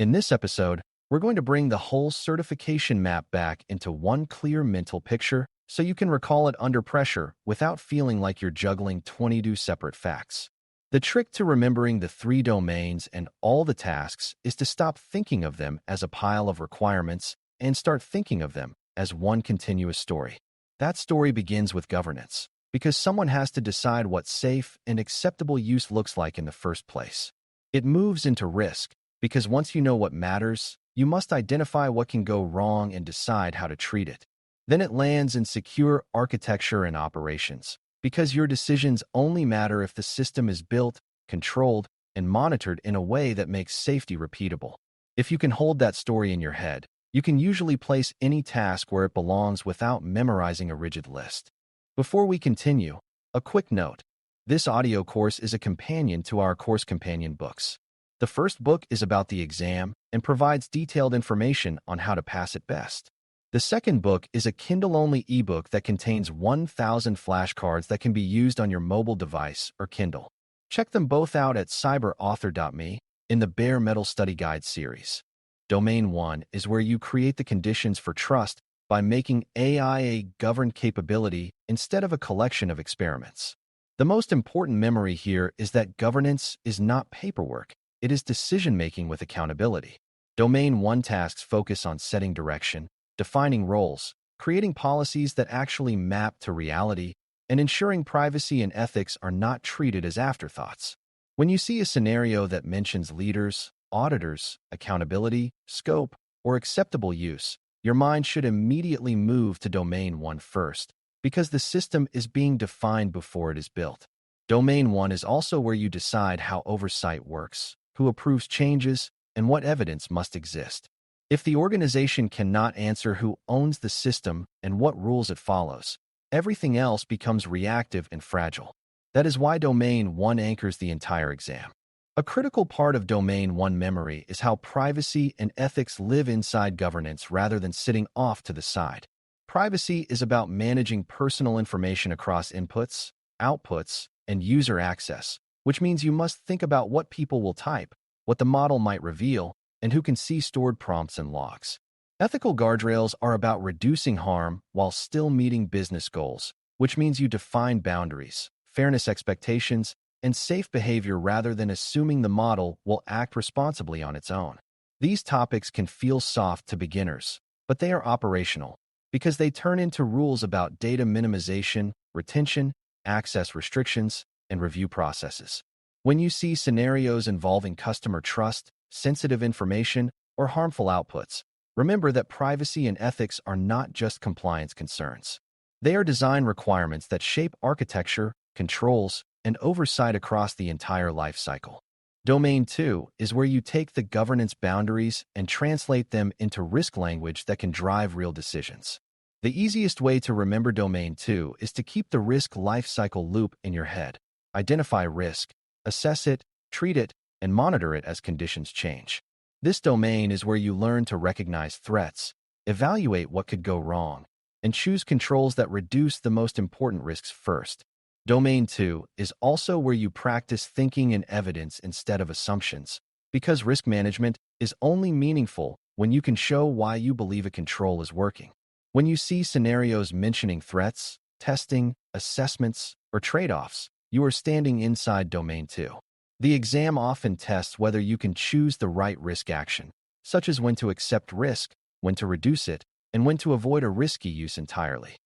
In this episode, we're going to bring the whole certification map back into one clear mental picture so you can recall it under pressure without feeling like you're juggling 22 separate facts. The trick to remembering the 3 domains and all the tasks is to stop thinking of them as a pile of requirements and start thinking of them as one continuous story. That story begins with governance, because someone has to decide what safe and acceptable use looks like in the first place. It moves into risk, because once you know what matters, you must identify what can go wrong and decide how to treat it. Then it lands in secure architecture and operations, because your decisions only matter if the system is built, controlled, and monitored in a way that makes safety repeatable. If you can hold that story in your head, you can usually place any task where it belongs without memorizing a rigid list. Before we continue, a quick note. This audio course is a companion to our course companion books. The first book is about the exam and provides detailed information on how to pass it best. The second book is a Kindle-only ebook that contains 1,000 flashcards that can be used on your mobile device or Kindle. Check them both out at cyber.author.me in the Bare Metal Study Guide series. Domain 1 is where you create the conditions for trust by making AI a governed capability instead of a collection of experiments. The most important memory here is that governance is not paperwork. It is decision-making with accountability. Domain 1 tasks focus on setting direction, defining roles, creating policies that actually map to reality, and ensuring privacy and ethics are not treated as afterthoughts. When you see a scenario that mentions leaders, auditors, accountability, scope, or acceptable use, your mind should immediately move to Domain 1 first, because the system is being defined before it is built. Domain 1 is also where you decide how oversight works, who approves changes, and what evidence must exist. If the organization cannot answer who owns the system and what rules it follows, everything else becomes reactive and fragile. That is why Domain 1 anchors the entire exam. A critical part of Domain 1 memory is how privacy and ethics live inside governance rather than sitting off to the side. Privacy is about managing personal information across inputs, outputs, and user access, which means you must think about what people will type, what the model might reveal, and who can see stored prompts and logs. Ethical guardrails are about reducing harm while still meeting business goals, which means you define boundaries, fairness expectations, and safe behavior rather than assuming the model will act responsibly on its own. These topics can feel soft to beginners, but they are operational because they turn into rules about data minimization, retention, access restrictions, and review processes. When you see scenarios involving customer trust, sensitive information, or harmful outputs, remember that privacy and ethics are not just compliance concerns. They are design requirements that shape architecture, controls, and oversight across the entire life cycle. Domain 2 is where you take the governance boundaries and translate them into risk language that can drive real decisions. The easiest way to remember Domain 2 is to keep the risk lifecycle loop in your head. Identify risk, assess it, treat it, and monitor it as conditions change. This domain is where you learn to recognize threats, evaluate what could go wrong, and choose controls that reduce the most important risks first. Domain 2 is also where you practice thinking in evidence instead of assumptions, because risk management is only meaningful when you can show why you believe a control is working. When you see scenarios mentioning threats, testing, assessments, or trade-offs, you are standing inside Domain 2. The exam often tests whether you can choose the right risk action, such as when to accept risk, when to reduce it, and when to avoid a risky use entirely.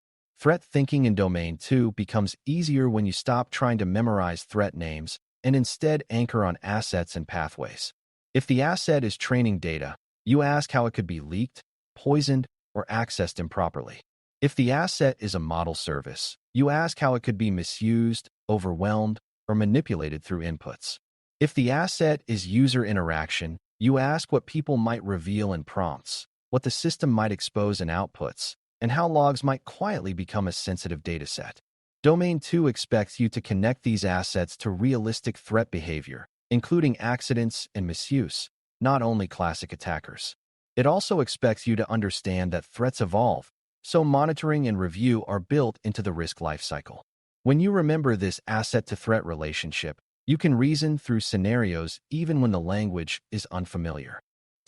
Threat thinking in Domain 2 becomes easier when you stop trying to memorize threat names and instead anchor on assets and pathways. If the asset is training data, you ask how it could be leaked, poisoned, or accessed improperly. If the asset is a model service, you ask how it could be misused, overwhelmed, or manipulated through inputs. If the asset is user interaction, you ask what people might reveal in prompts, what the system might expose in outputs, and how logs might quietly become a sensitive dataset. Domain 2 expects you to connect these assets to realistic threat behavior, including accidents and misuse, not only classic attackers. It also expects you to understand that threats evolve, so monitoring and review are built into the risk lifecycle. When you remember this asset-to-threat relationship, you can reason through scenarios even when the language is unfamiliar.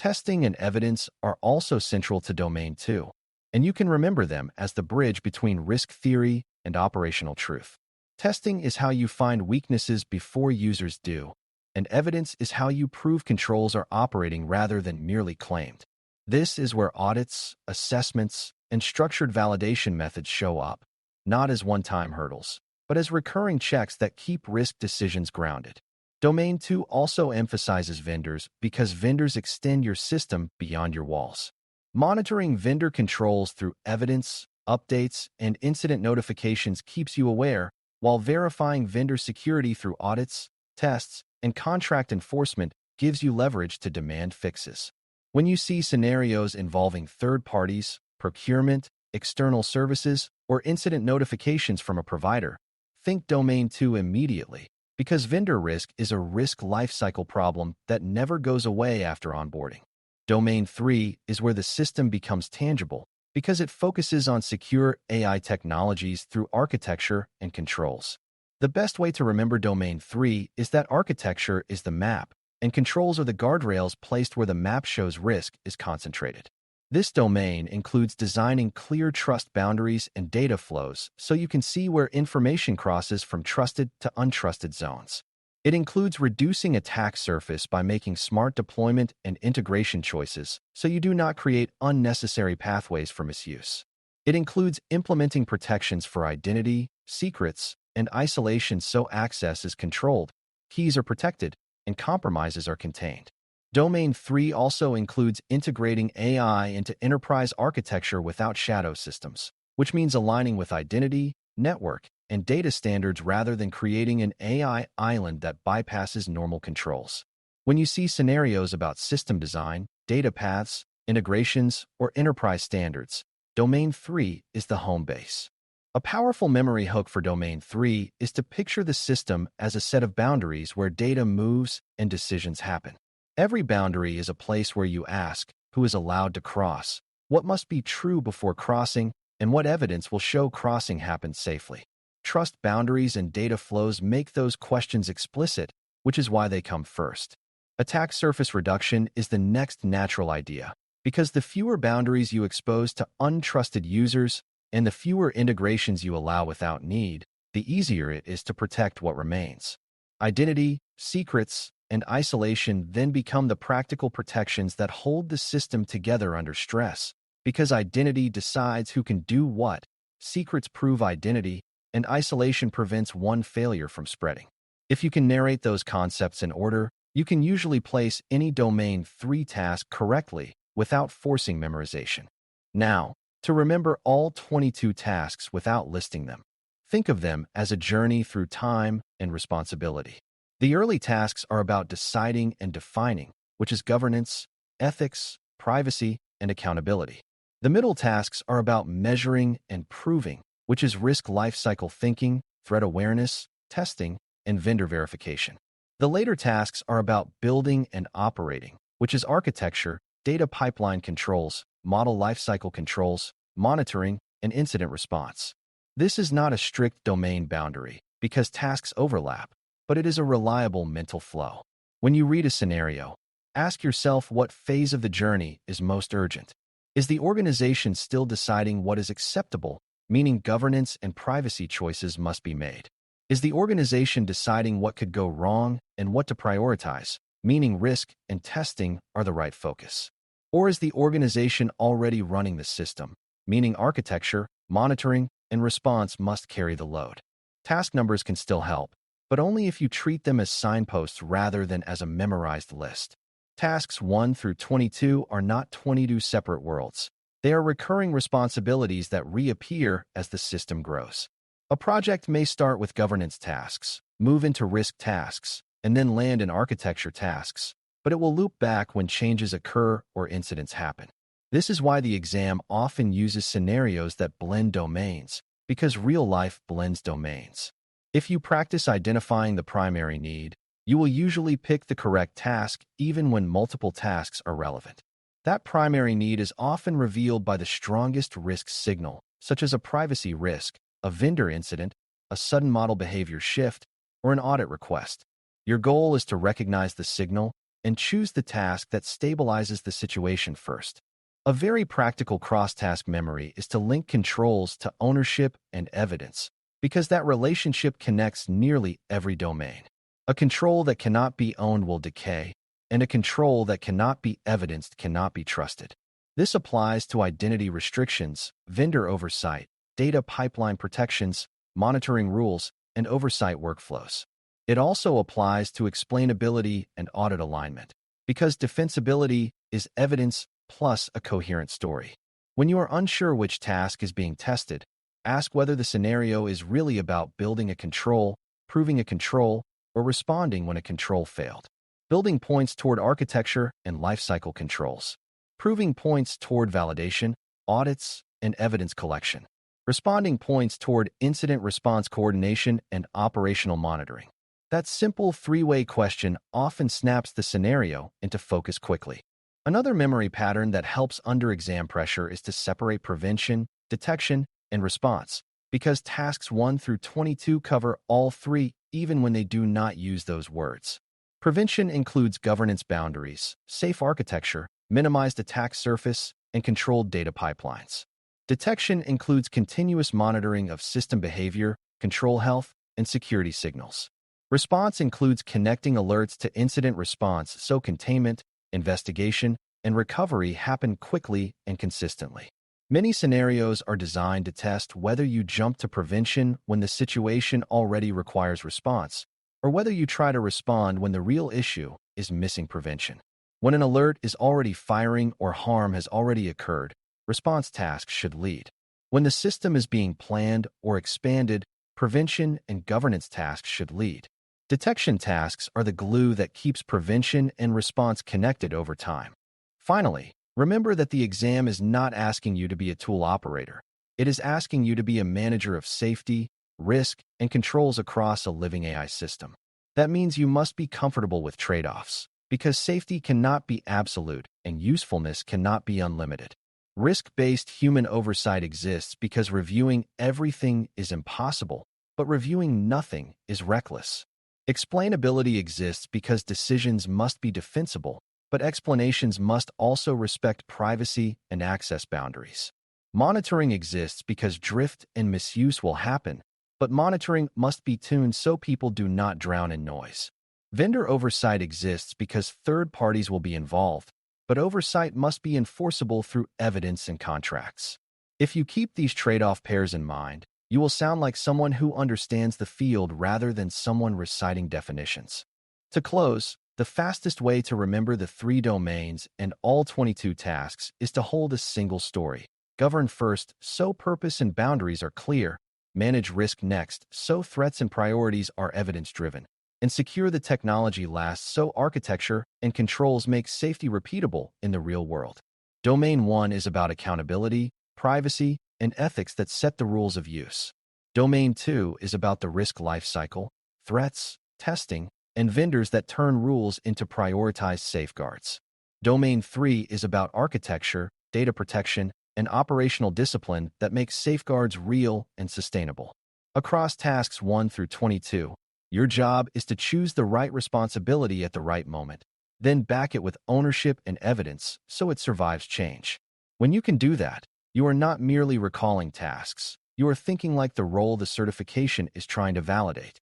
Testing and evidence are also central to Domain 2, and you can remember them as the bridge between risk theory and operational truth. Testing is how you find weaknesses before users do, and evidence is how you prove controls are operating rather than merely claimed. This is where audits, assessments, and structured validation methods show up, not as one-time hurdles, but as recurring checks that keep risk decisions grounded. Domain 2 also emphasizes vendors because vendors extend your system beyond your walls. Monitoring vendor controls through evidence, updates, and incident notifications keeps you aware, while verifying vendor security through audits, tests, and contract enforcement gives you leverage to demand fixes. When you see scenarios involving third parties, procurement, external services, or incident notifications from a provider, think Domain 2 immediately, because vendor risk is a risk lifecycle problem that never goes away after onboarding. Domain 3 is where the system becomes tangible because it focuses on secure AI technologies through architecture and controls. The best way to remember Domain 3 is that architecture is the map, and controls are the guardrails placed where the map shows risk is concentrated. This domain includes designing clear trust boundaries and data flows so you can see where information crosses from trusted to untrusted zones. It includes reducing attack surface by making smart deployment and integration choices so you do not create unnecessary pathways for misuse. It includes implementing protections for identity, secrets, and isolation so access is controlled, keys are protected, and compromises are contained. Domain 3 also includes integrating AI into enterprise architecture without shadow systems, which means aligning with identity, network, and data standards rather than creating an AI island that bypasses normal controls. When you see scenarios about system design, data paths, integrations, or enterprise standards, Domain 3 is the home base. A powerful memory hook for Domain 3 is to picture the system as a set of boundaries where data moves and decisions happen. Every boundary is a place where you ask, who is allowed to cross, what must be true before crossing, and what evidence will show crossing happened safely. Trust boundaries and data flows make those questions explicit, which is why they come first. Attack surface reduction is the next natural idea, because the fewer boundaries you expose to untrusted users and the fewer integrations you allow without need, the easier it is to protect what remains. Identity, secrets, and isolation then become the practical protections that hold the system together under stress, because identity decides who can do what, secrets prove identity, and isolation prevents one failure from spreading. If you can narrate those concepts in order, you can usually place any Domain 3 task correctly without forcing memorization. Now, to remember all 22 tasks without listing them, think of them as a journey through time and responsibility. The early tasks are about deciding and defining, which is governance, ethics, privacy, and accountability. The middle tasks are about measuring and proving, which is risk lifecycle thinking, threat awareness, testing, and vendor verification. The later tasks are about building and operating, which is architecture, data pipeline controls, model lifecycle controls, monitoring, and incident response. This is not a strict domain boundary because tasks overlap, but it is a reliable mental flow. When you read a scenario, ask yourself what phase of the journey is most urgent. Is the organization still deciding what is acceptable, meaning governance and privacy choices must be made? Is the organization deciding what could go wrong and what to prioritize, meaning risk and testing are the right focus? Or is the organization already running the system, meaning architecture, monitoring, and response must carry the load? Task numbers can still help, but only if you treat them as signposts rather than as a memorized list. Tasks 1 through 22 are not 22 separate worlds. They are recurring responsibilities that reappear as the system grows. A project may start with governance tasks, move into risk tasks, and then land in architecture tasks, but it will loop back when changes occur or incidents happen. This is why the exam often uses scenarios that blend domains, because real life blends domains. If you practice identifying the primary need, you will usually pick the correct task even when multiple tasks are relevant. That primary need is often revealed by the strongest risk signal, such as a privacy risk, a vendor incident, a sudden model behavior shift, or an audit request. Your goal is to recognize the signal, and choose the task that stabilizes the situation first. A very practical cross-task memory is to link controls to ownership and evidence, because that relationship connects nearly every domain. A control that cannot be owned will decay, and a control that cannot be evidenced cannot be trusted. This applies to identity restrictions, vendor oversight, data pipeline protections, monitoring rules, and oversight workflows. It also applies to explainability and audit alignment, because defensibility is evidence plus a coherent story. When you are unsure which task is being tested, ask whether the scenario is really about building a control, proving a control, or responding when a control failed. Building points toward architecture and lifecycle controls. Proving points toward validation, audits, and evidence collection. Responding points toward incident response coordination and operational monitoring. That simple three-way question often snaps the scenario into focus quickly. Another memory pattern that helps under exam pressure is to separate prevention, detection, and response, because tasks 1 through 22 cover all three even when they do not use those words. Prevention includes governance boundaries, safe architecture, minimized attack surface, and controlled data pipelines. Detection includes continuous monitoring of system behavior, control health, and security signals. Response includes connecting alerts to incident response so containment, investigation, and recovery happen quickly and consistently. Many scenarios are designed to test whether you jump to prevention when the situation already requires response, or whether you try to respond when the real issue is missing prevention. When an alert is already firing or harm has already occurred, response tasks should lead. When the system is being planned or expanded, prevention and governance tasks should lead. Detection tasks are the glue that keeps prevention and response connected over time. Finally, remember that the exam is not asking you to be a tool operator. It is asking you to be a manager of safety, risk, and controls across a living AI system. That means you must be comfortable with trade-offs, because safety cannot be absolute and usefulness cannot be unlimited. Risk-based human oversight exists because reviewing everything is impossible, but reviewing nothing is reckless. Explainability exists because decisions must be defensible, but explanations must also respect privacy and access boundaries. Monitoring exists because drift and misuse will happen, but monitoring must be tuned so people do not drown in noise. Vendor oversight exists because third parties will be involved, but oversight must be enforceable through evidence and contracts. If you keep these trade-off pairs in mind, you will sound like someone who understands the field rather than someone reciting definitions. To close, the fastest way to remember the 3 domains and all 22 tasks is to hold a single story. Govern first, so purpose and boundaries are clear. Manage risk next, so threats and priorities are evidence-driven. And secure the technology last, so architecture and controls make safety repeatable in the real world. Domain 1 is about accountability, privacy, and ethics that set the rules of use. Domain 2 is about the risk lifecycle, threats, testing, and vendors that turn rules into prioritized safeguards. Domain 3 is about architecture, data protection, and operational discipline that makes safeguards real and sustainable. Across tasks 1 through 22, your job is to choose the right responsibility at the right moment, then back it with ownership and evidence so it survives change. When you can do that, you are not merely recalling tasks. You are thinking like the role the certification is trying to validate.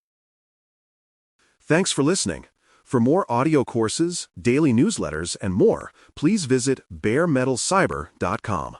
Thanks for listening. For more audio courses, daily newsletters, and more, please visit BareMetalCyber.com.